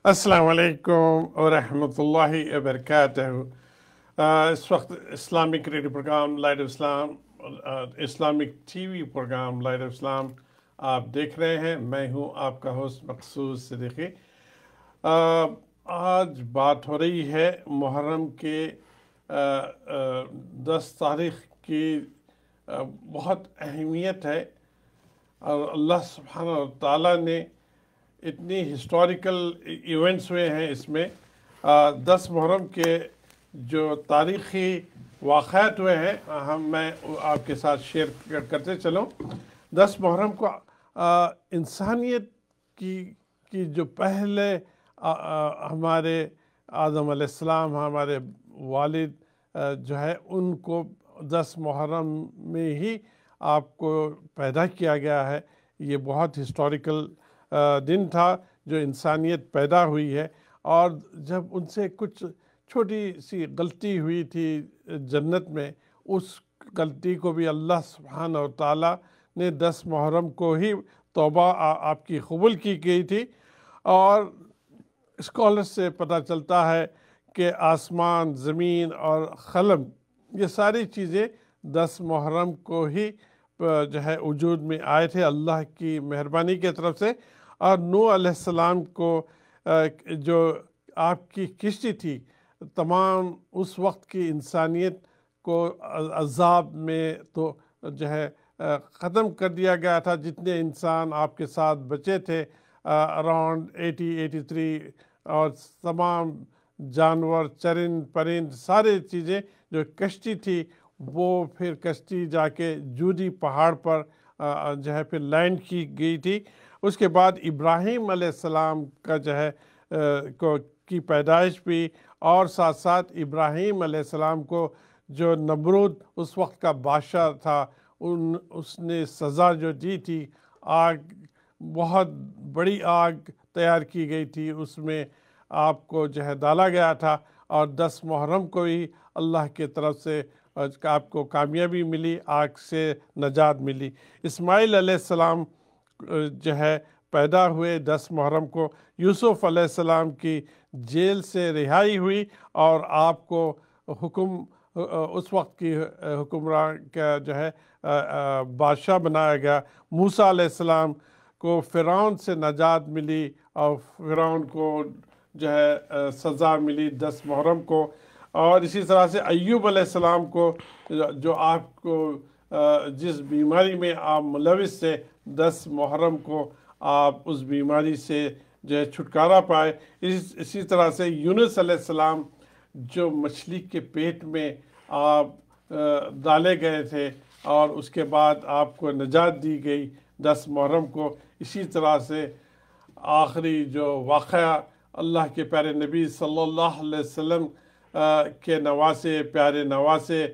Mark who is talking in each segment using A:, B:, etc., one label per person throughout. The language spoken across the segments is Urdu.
A: السلام علیکم ورحمۃ اللہ وبرکاتہ۔ اس وقت Islamic radio programme light of Islam, Islamic TV programme light of Islam آپ دیکھ رہے ہیں۔ میں ہوں آپ کا ہوسٹ مقصود صدیقی۔ آج بات ہو رہی ہے محرم کے 10 تاریخ کی۔ بہت اہمیت ہے اور اللہ سبحانہ و تعالیٰ نے اتنی ہسٹوریکل ایونٹس ہوئے ہیں اس میں۔ 10 محرم کے جو تاریخی واقعات ہوئے ہیں میں آپ کے ساتھ شیئر کرتے چلوں۔ 10 محرم کو انسانیت کی جو پہلے ہمارے آدم علیہ السلام ہمارے والد جو ہے ان کو 10 محرم میں ہی آپ کو پیدا کیا گیا ہے۔ یہ بہت ہسٹوریکل دن تھا جو انسانیت پیدا ہوئی ہے، اور جب ان سے کچھ چھوٹی سی غلطی ہوئی تھی جنت میں، اس غلطی کو بھی اللہ سبحانہ و تعالیٰ نے 10 محرم کو ہی توبہ آپ کی قبول کی گئی تھی۔ اور اسکالر سے پتہ چلتا ہے کہ آسمان، زمین اور قلم یہ ساری چیزیں 10 محرم کو ہی جو ہے وجود میں آئے تھے اللہ کی مہربانی کی طرف سے۔ اور نوح علیہ السلام کو جو آپ کی کشتی تھی، تمام اس وقت کی انسانیت کو عذاب میں تو جو ہے ختم کر دیا گیا تھا۔ جتنے انسان آپ کے ساتھ بچے تھے اراؤنڈ 83 اور تمام جانور، چرند پرند، سارے چیزیں جو کشتی تھی وہ پھر کشتی جا کے جودی پہاڑ پر جو ہے پھر لینڈ کی گئی تھی۔ اس کے بعد ابراہیم علیہ السلام کا جو ہے کی پیدائش بھی، اور ساتھ ساتھ ابراہیم علیہ السلام کو جو نمرود اس وقت کا بادشاہ تھا اس نے سزا جو دی تھی، آگ، بہت بڑی آگ تیار کی گئی تھی، اس میں آپ کو جو ہے ڈالا گیا تھا، اور 10 محرم کو ہی اللہ کی طرف سے آپ کو کامیابی ملی، آگ سے نجات ملی۔ اسماعیل علیہ السلام جو ہے پیدا ہوئے 10 محرم کو۔ یوسف علیہ السلام کی جیل سے رہائی ہوئی اور آپ کو حکم اس وقت کی حکمران کا جو ہے بادشاہ بنایا گیا۔ موسیٰ علیہ السلام کو فرعون سے نجات ملی اور فرعون کو جو ہے سزا ملی 10 محرم کو۔ اور اسی طرح سے ایوب علیہ السلام کو جو آپ کو جس بیماری میں آپ ملوث تھے، 10 محرم کو آپ اس بیماری سے جو ہے چھٹکارا پائے۔ اسی طرح سے یونس علیہ السلام جو مچھلی کے پیٹ میں آپ ڈالے گئے تھے اور اس کے بعد آپ کو نجات دی گئی 10 محرم کو۔ اسی طرح سے آخری جو واقعہ اللہ کے پیارے نبی صلی اللہ علیہ وسلم کے نواسے، پیارے نواسے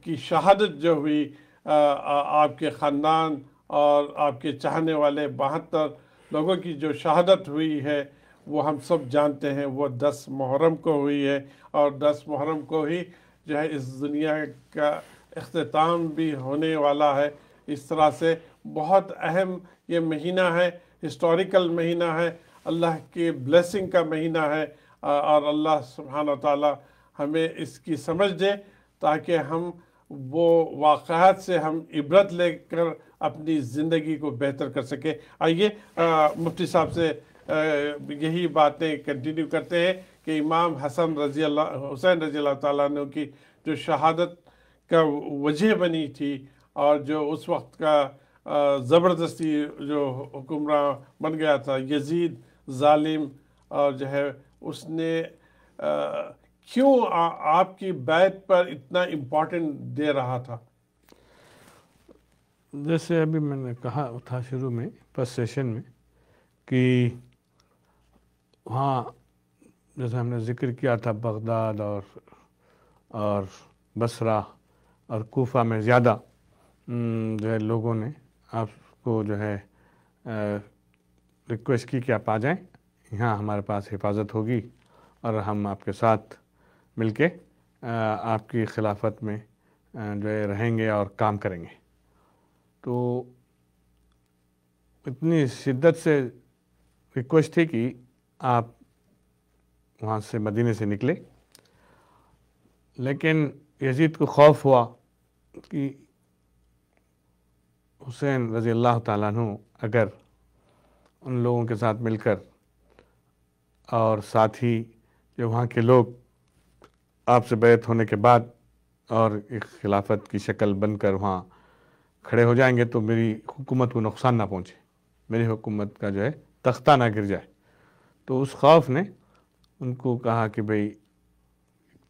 A: کی شہادت جو ہوئی، آپ کے خاندان اور آپ کے چاہنے والے 72 لوگوں کی جو شہادت ہوئی ہے وہ ہم سب جانتے ہیں، وہ 10 محرم کو ہوئی ہے۔ اور 10 محرم کو ہی جو ہے اس دنیا کا اختتام بھی ہونے والا ہے۔ اس طرح سے بہت اہم یہ مہینہ ہے، ہسٹوریکل مہینہ ہے، اللہ کی بلیسنگ کا مہینہ ہے، اور اللہ سبحانہ وتعالی ہمیں اس کی سمجھ دے تاکہ ہم وہ واقعات سے ہم عبرت لے کر اپنی زندگی کو بہتر کر سکیں۔ آئیے مفتی صاحب سے یہی باتیں کنٹینیو کرتے ہیں کہ امام حسین رضی اللہ تعالیٰ عنہ کی جو شہادت کا وجہ بنی تھی، اور جو اس وقت کا زبردستی جو حکمراں بن گیا تھا یزید ظالم، اور جو ہے اس نے کیوں آپ کی بیعت پر اتنا امپورٹنٹ دے رہا تھا؟
B: جیسے ابھی میں نے کہا تھا شروع میں فرسٹ سیشن میں کہ وہاں جیسے ہم نے ذکر کیا تھا بغداد اور بصرہ اور کوفہ میں زیادہ جو ہے لوگوں نے آپ کو جو ہے ریکویسٹ کی کہ آپ آ جائیں، یہاں ہمارے پاس حفاظت ہوگی اور ہم آپ کے ساتھ مل کے آپ کی خلافت میں جو ہے رہیں گے اور کام کریں گے۔ تو اتنی شدت سے ریکویسٹ تھی کہ آپ وہاں سے مدینے سے نکلے، لیکن یزید کو خوف ہوا کہ حسین رضی اللہ تعالیٰ عنہ اگر ان لوگوں کے ساتھ مل کر اور ساتھ ہی جو وہاں کے لوگ آپ سے بیعت ہونے کے بعد اور ایک خلافت کی شکل بن کر وہاں کھڑے ہو جائیں گے تو میری حکومت کو نقصان نہ پہنچے، میری حکومت کا جو ہے تختہ نہ گر جائے۔ تو اس خوف نے ان کو کہا کہ بھئی،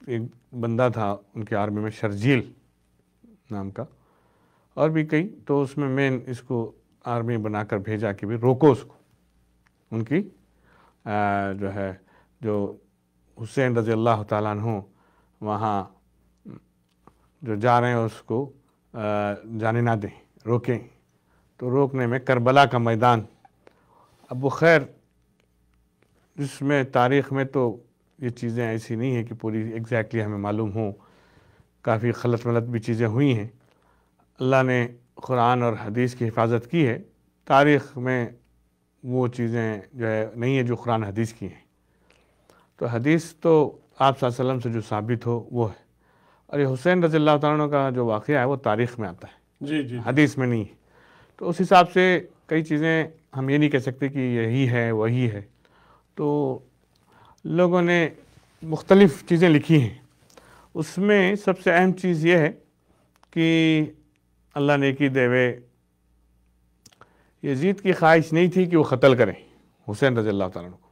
B: ایک بندہ تھا ان کی آرمی میں شرجیل نام کا، اور بھی کئی، تو اس میں مین اس کو آرمی بنا کر بھیجا کہ بھی روکو اس کو، ان کی جو ہے جو حسین رضی اللہ تعالیٰ عنہ وہاں جو جا رہے ہیں اس کو جانے نہ دیں، روکیں۔ تو روکنے میں کربلا کا میدان، اب وہ خیر جس میں تاریخ میں تو یہ چیزیں ایسی نہیں ہیں کہ پوری ایگزیکٹلی ہمیں معلوم ہوں، کافی خلط ملط بھی چیزیں ہوئی ہیں۔ اللہ نے قرآن اور حدیث کی حفاظت کی ہے، تاریخ میں وہ چیزیں جو ہے نہیں ہیں جو قرآن حدیث کی ہیں۔ تو حدیث تو آپ صلی اللہ علیہ وسلم سے جو ثابت ہو وہ ہے، اور یہ حسین رضی اللہ تعالیٰ عنہ کا جو واقعہ ہے وہ تاریخ میں آتا ہے،
A: جی
B: حدیث میں نہیں ہے۔ تو اس حساب سے کئی چیزیں ہم یہ نہیں کہہ سکتے کہ یہی ہے وہی ہے، تو لوگوں نے مختلف چیزیں لکھی ہیں۔ اس میں سب سے اہم چیز یہ ہے کہ اللہ نیکی دیوے، یزید کی خواہش نہیں تھی کہ وہ قتل کریں حسین رضی اللہ تعالیٰ عنہ کو،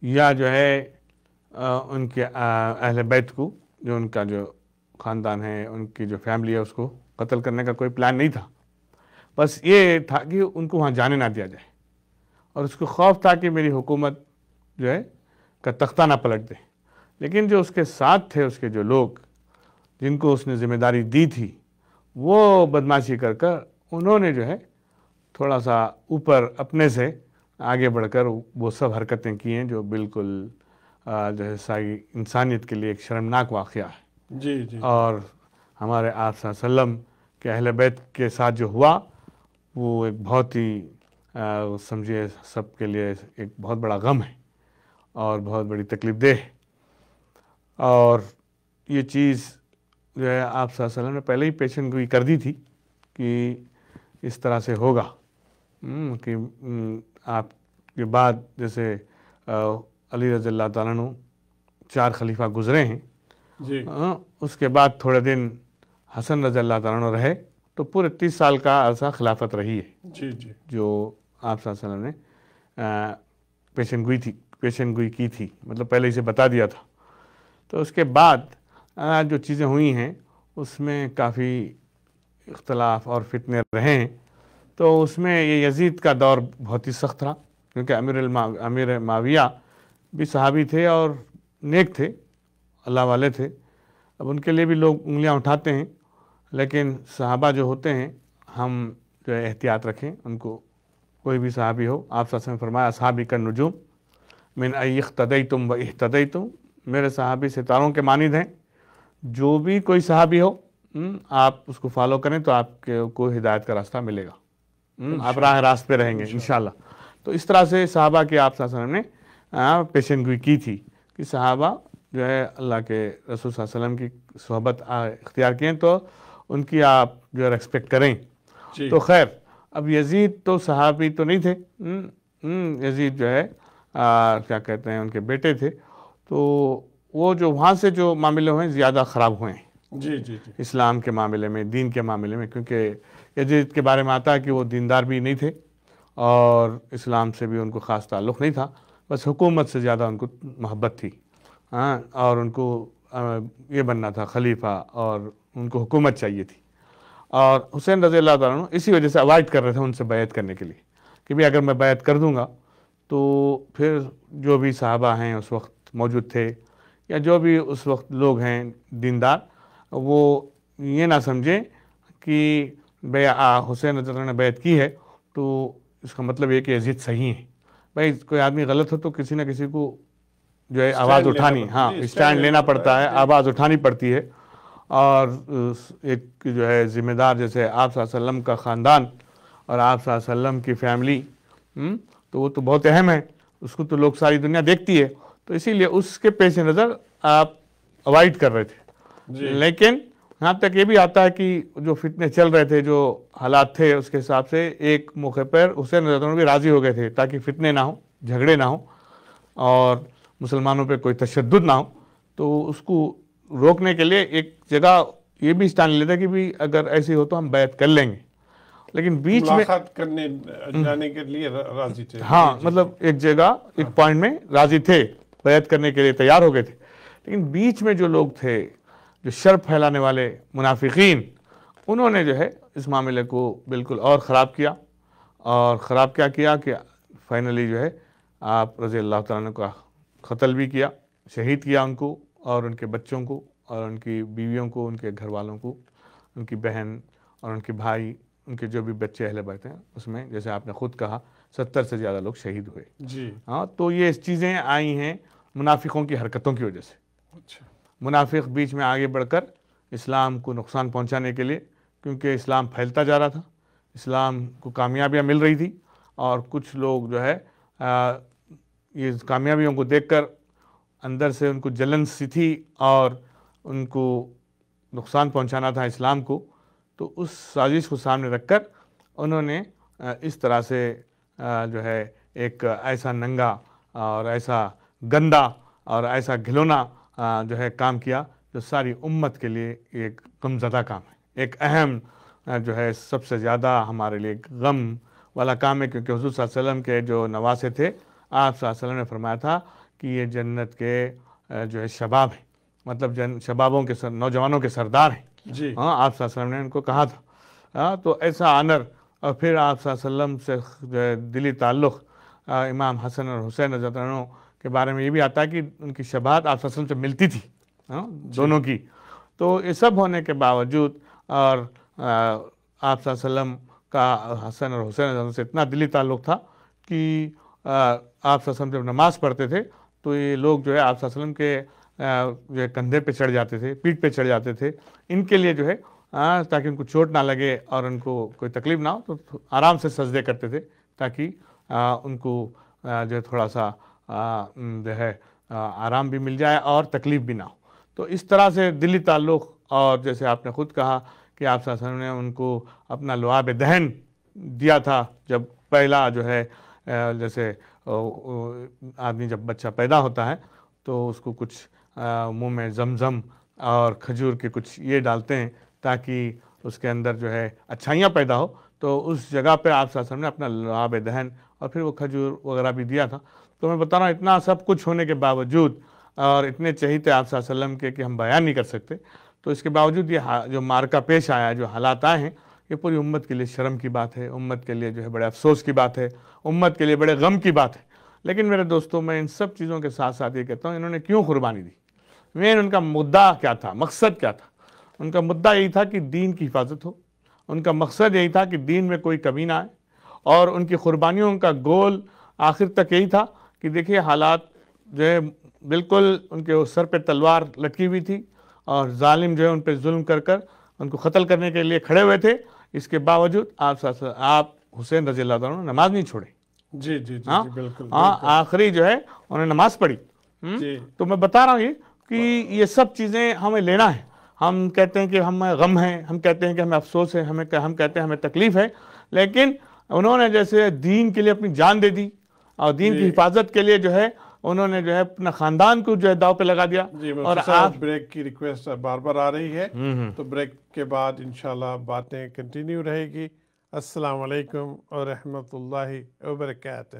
B: یا جو ہے ان کے اہل بیت کو، جو ان کا جو خاندان ہے، ان کی جو فیملی ہے، اس کو قتل کرنے کا کوئی پلان نہیں تھا۔ بس یہ تھا کہ ان کو وہاں جانے نہ دیا جائے، اور اس کو خوف تھا کہ میری حکومت جو ہے کا تختہ نہ پلٹ دے۔ لیکن جو اس کے ساتھ تھے، اس کے جو لوگ جن کو اس نے ذمہ داری دی تھی، وہ بدمعاشی کر کر انہوں نے جو ہے تھوڑا سا اوپر اپنے سے آگے بڑھ کر وہ سب حرکتیں کی ہیں جو بالکل جو ہے ساری انسانیت کے لیے ایک شرمناک واقعہ ہے۔
A: جی
B: اور ہمارے آپ صلی اللہ علیہ وسلم کے اہل بیت کے ساتھ جو ہوا وہ ایک بہت ہی سمجھیے سب کے لیے ایک بہت بڑا غم ہے اور بہت بڑی تکلیف دہ ہے۔ اور یہ چیز جو ہے آپ صلی اللہ علیہ وسلم نے پہلے ہی پیشن گوئی کر دی تھی کہ اس طرح سے ہوگا، کہ آپ کے بعد جیسے علی رضی اللہ تعالیٰ عنہ 4 خلیفہ گزرے ہیں،
A: جی
B: اس کے بعد تھوڑے دن حسن رضی اللہ تعالیٰ عنہ رہے، تو پورے 30 سال کا عرصہ خلافت رہی ہے
A: جی
B: جو آپ صلی اللہ علیہ وسلم نے پیشن گوئی کی تھی، مطلب پہلے اسے بتا دیا تھا۔ تو اس کے بعد جو چیزیں ہوئی ہیں اس میں کافی اختلاف اور فتنے رہے ہیں۔ تو اس میں یہ یزید کا دور بہت ہی سخت تھا، کیونکہ امیر معاویہ بھی صحابی تھے اور نیک تھے، اللہ والے تھے۔ اب ان کے لیے بھی لوگ انگلیاں اٹھاتے ہیں، لیکن صحابہ جو ہوتے ہیں ہم جو ہے احتیاط رکھیں، ان کو کوئی بھی صحابی ہو، آپ صلی اللہ علیہ وسلم نے فرمایا اصحابی کالنجوم من ای اقتدیتم و اہتدیتم، میرے صحابی ستاروں کے مانند ہیں، جو بھی کوئی صحابی ہو آپ اس کو فالو کریں تو آپ کو ہدایت کا راستہ ملے گا، آپ راہ راست پہ رہیں گے انشاءاللہ۔ تو اس طرح سے صحابہ کی آپ صلی اللہ علیہ وسلم نے پیشن گوئی کی تھی کہ صحابہ جو ہے اللہ کے رسول صلی اللہ علیہ وسلم کی صحبت اختیار کیں تو ان کی آپ جو ہے ریسپیکٹ کریں۔ تو خیر اب یزید تو صحابی تو نہیں تھے، یزید جو ہے کیا کہتے ہیں ان کے بیٹے تھے، تو وہ جو وہاں سے جو معاملے ہوئے زیادہ خراب ہوئے ہیں
A: جی
B: اسلام کے معاملے میں، دین کے معاملے میں، کیونکہ یزید کے بارے میں آتا ہے کہ وہ دیندار بھی نہیں تھے اور اسلام سے بھی ان کو خاص تعلق نہیں تھا، بس حکومت سے زیادہ ان کو محبت تھی، اور ان کو یہ بننا تھا خلیفہ اور ان کو حکومت چاہیے تھی۔ اور حسین رضی اللہ تعالیٰ عنہ اسی وجہ سے اوائڈ کر رہے تھے ان سے بیعت کرنے کے لیے، کہ بھی اگر میں بیعت کر دوں گا تو پھر جو بھی صحابہ ہیں اس وقت موجود تھے یا جو بھی اس وقت لوگ ہیں دیندار، وہ یہ نہ سمجھیں کہ حسین رضی اللہ عنہ نے بیعت کی ہے تو اس کا مطلب یہ کہ یزید صحیح ہے۔ بھائی کوئی آدمی غلط ہو تو کسی نہ کسی کو جو ہے آواز اٹھانی، اسٹینڈ لینا پڑتا ہے، آواز اٹھانی پڑتی ہے۔ اور ایک جو ہے ذمہ دار جیسے آپ صلی اللہ علیہ وسلم کا خاندان اور آپ صلی اللہ علیہ وسلم کی فیملی، تو وہ تو بہت اہم ہے، اس کو تو لوگ ساری دنیا دیکھتی ہے، تو اسی لیے اس کے پیش نظر آپ اوائڈ کر رہے تھے. لیکن یہاں تک یہ بھی آتا ہے کہ جو فتنے چل رہے تھے، جو حالات تھے، اس کے حساب سے ایک موقع پر حسین رضی اللہ عنہ بھی راضی ہو گئے تھے تاکہ فتنے نہ ہوں، جھگڑے نہ ہوں اور مسلمانوں پہ کوئی تشدد نہ ہو. تو اس کو روکنے کے لیے ایک جگہ یہ بھی اسٹینڈ لیتا کہ بھی اگر ایسی ہو تو ہم بیعت کر لیں گے، لیکن بیچ میں
A: ملاقات کرنے جانے کے لیے راضی تھے.
B: ہاں مطلب ایک جگہ ایک پوائنٹ میں راضی تھے، بیعت کرنے کے لیے تیار ہو گئے تھے. لیکن بیچ میں جو لوگ تھے، جو شر پھیلانے والے منافقین، انہوں نے جو ہے اس معاملے کو بالکل اور خراب کیا. اور خراب کیا کہ فائنلی جو ہے آپ رضی اللہ تعالیٰ عنہ کا قتل بھی کیا، شہید کیا ان کو اور ان کے بچوں کو اور ان کی بیویوں کو، ان کے گھر والوں کو، ان کی بہن اور ان کے بھائی، ان کے جو بھی بچے اہل بیت ہیں، اس میں جیسے آپ نے خود کہا 70 سے زیادہ لوگ شہید ہوئے. ہاں تو یہ چیزیں آئی ہیں منافقوں کی حرکتوں کی وجہ سے. منافق بیچ میں آگے بڑھ کر اسلام کو نقصان پہنچانے کے لیے، کیونکہ اسلام پھیلتا جا رہا تھا، اسلام کو کامیابیاں مل رہی تھی، اور کچھ لوگ جو ہے یہ کامیابیوں کو دیکھ کر اندر سے ان کو جلن سی تھی اور ان کو نقصان پہنچانا تھا اسلام کو. تو اس سازش کو سامنے رکھ کر انہوں نے اس طرح سے جو ہے ایک ایسا ننگا اور ایسا گندا اور ایسا گھلونا جو ہے کام کیا جو ساری امت کے لیے ایک غمزدہ کام ہے، ایک اہم جو ہے سب سے زیادہ ہمارے لیے غم والا کام ہے. کیونکہ حضور صلی اللہ علیہ وسلم کے جو نواسے تھے، آپ صلی اللہ علیہ وسلم نے فرمایا تھا کہ یہ جنت کے جو ہے شباب ہیں، مطلب شبابوں کے نوجوانوں کے سردار ہیں. ہاں آپ صلی اللہ علیہ وسلم نے ان کو کہا تھا. تو ایسا آنر، اور پھر آپ صلی اللہ علیہ وسلم سے جو ہے دلی تعلق امام حسن اور حسین رضی اللہ عنہ کے بارے میں یہ بھی آتا ہے کہ ان کی شباہت آپ صلی اللہ علیہ وسلم سے ملتی تھی دونوں کی. تو یہ سب ہونے کے باوجود اور آپ صلی اللہ علیہ وسلم کا حسن اور حسین رضی اللہ عنہ سے اتنا دلی تعلق تھا کہ آپ صلی اللہ علیہ وسلم جب نماز پڑھتے تھے تو یہ لوگ جو ہے آپ صلی اللہ علیہ وسلم کے جو ہے کندھے پہ چڑھ جاتے تھے، پیٹھ پہ چڑھ جاتے تھے، ان کے لیے جو ہے تاکہ ان کو چوٹ نہ لگے اور ان کو کوئی تکلیف نہ ہو، تو آرام سے سجدے کرتے تھے تاکہ ان کو جو ہے تھوڑا سا جو ہے آرام بھی مل جائے اور تکلیف بھی نہ ہو. تو اس طرح سے دلی تعلق، اور جیسے آپ نے خود کہا کہ آپ صلی اللہ علیہ وسلم نے ان کو اپنا لعاب دہن دیا تھا جب پہلا جو ہے جیسے آدمی جب بچہ پیدا ہوتا ہے تو اس کو کچھ منہ میں زمزم اور کھجور کے کچھ یہ ڈالتے ہیں تاکہ اس کے اندر جو ہے اچھائیاں پیدا ہو. تو اس جگہ پہ آپ صلی اللہ علیہ وسلم نے اپنا لعاب دہن اور پھر وہ کھجور وغیرہ بھی دیا تھا. تو میں بتا رہا ہوں اتنا سب کچھ ہونے کے باوجود اور اتنے چہیتے آپ صلی اللہ علیہ وسلم کے کہ ہم بیان نہیں کر سکتے، تو اس کے باوجود یہ جو مارکہ پیش آیا، جو حالات آئے ہیں، یہ پوری امت کے لیے شرم کی بات ہے، امت کے لیے جو ہے بڑے افسوس کی بات ہے، امت کے لیے بڑے غم کی بات ہے. لیکن میرے دوستوں، میں ان سب چیزوں کے ساتھ ساتھ یہ کہتا ہوں انہوں نے کیوں قربانی دی، مین ان کا مدعا کیا تھا، مقصد کیا تھا. ان کا مدعا یہی تھا کہ دین کی حفاظت ہو، ان کا مقصد یہی تھا کہ دین میں کوئی کمی نہ آئے، اور ان کی قربانیوں کا گول آخر تک یہی تھا کہ دیکھیے حالات جو ہے بالکل ان کے سر پہ تلوار لٹکی ہوئی تھی اور ظالم جو ہے ان پہ ظلم کر کر ان کو قتل کرنے کے لیے کھڑے ہوئے تھے. اس کے باوجود آپ حسین رضی اللہ عنہ نماز نہیں چھوڑے.
A: جی جی جی بالکل.
B: آخری جو ہے انہوں نے نماز پڑھی. تو میں بتا رہا ہوں یہ کہ یہ سب چیزیں ہمیں لینا ہے. ہم کہتے ہیں کہ ہمیں غم ہے، ہم کہتے ہیں کہ ہمیں افسوس ہے، ہم کہتے ہیں ہمیں تکلیف ہے، لیکن انہوں نے جیسے دین کے لیے اپنی جان دے دی اور دین کی حفاظت کے لیے جو ہے انہوں نے جو ہے اپنا خاندان کو جو ہے داؤ پہ لگا دیا.
A: اور آپ بریک کی ریکویسٹ بار بار آ رہی ہے، تو بریک کے بعد انشاءاللہ باتیں کنٹینیو رہے گی. السلام علیکم ورحمۃ اللہ وبرکاتہ.